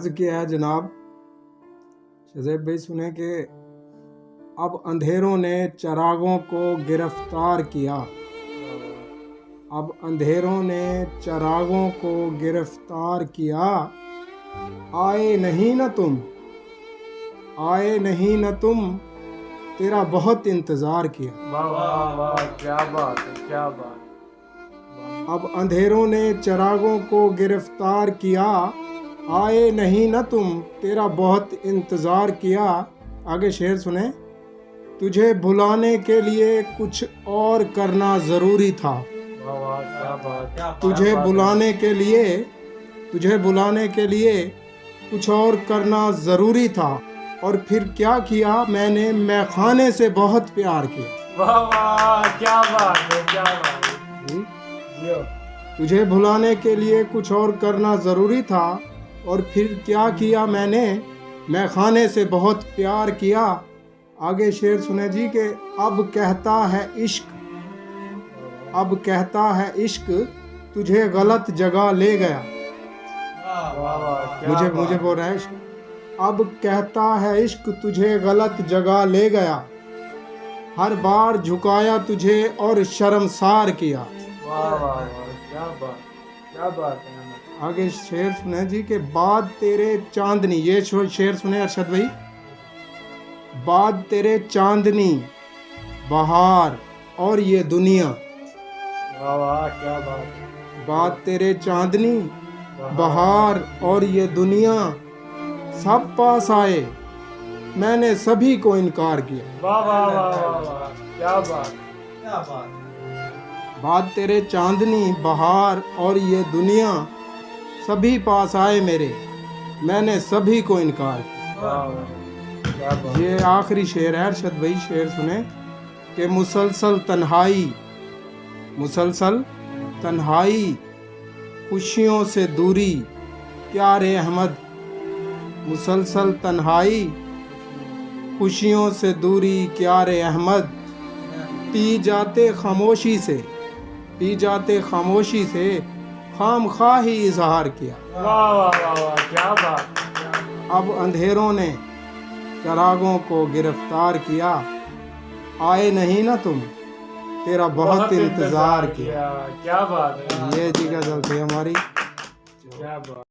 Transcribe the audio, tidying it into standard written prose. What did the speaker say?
अर्ज किया है जनाब शज़ैब भाई सुने कि अब अंधेरों ने चिरागों को गिरफ्तार किया। अब अंधेरों ने चिरागों को गिरफ्तार किया। आए नहीं न तुम, आए नहीं न तुम, तेरा बहुत इंतज़ार किया। वाह वाह वाह, क्या बात है, क्या बात। अब अंधेरों ने चिरागों को गिरफ्तार किया। आए नहीं न तुम, तेरा बहुत इंतज़ार किया। आगे शेर सुने। तुझे भुलाने के लिए कुछ और करना ज़रूरी था। वाह वाह, क्या बात। तुझे बुलाने के लिए, तुझे बुलाने के लिए कुछ और करना ज़रूरी था। और फिर क्या किया मैंने, मैखाने से बहुत प्यार किया। वाह वाह, क्या बात है, क्या बात है। तुझे भुलाने के लिए कुछ और करना ज़रूरी था। और फिर क्या किया मैंने, मैखाने से बहुत प्यार किया। आगे शेर सुने जी के अब कहता है इश्क, अब कहता है इश्क, तुझे गलत जगह ले गया। वाह वाह, क्या मुझे बात। मुझे बोल रहा है इश्क। अब कहता है इश्क, तुझे गलत जगह ले गया। हर बार झुकाया तुझे और शर्मसार किया। वाह वाह वाह, क्या बात, क्या बात है। आगे शेर सुने जी के बाद तेरे चांदनी, ये शेर सुने अरशद भाई। बाद तेरे चांदनी, बहार और ये दुनिया। वाह वाह, क्या बात है। बाद तेरे चांदनी, बहार और ये दुनिया, सब पास आए मैंने सभी को इनकार किया। वाह वाह वाह वाह वाह, क्या बात, क्या बात। बाद तेरे चांदनी, बहार और ये दुनिया, सभी पास आए मेरे, मैंने सभी को इनकार किया। वाह वाह, क्या बात। ये आखिरी शेर है अरशद भाई, शेर सुने कि मुसलसल तन्हाई, मुसलसल तन्हाई, खुशियों से दूरी, क्या रे अहमद। मुसलसल तन्हाई, खुशियों से दूरी, क्या रे अहमद। पी जाते खामोशी से, पी जाते खामोशी से, खाम खा ही इजहार किया। वाह वाह वाह वाह, क्या बात। अब अंधेरों ने चिरागों को गिरफ्तार किया। आए नहीं ना तुम, तेरा बहुत इंतज़ार किया। क्या बात है। ये जी गज़ल थी हमारी। क्या बात।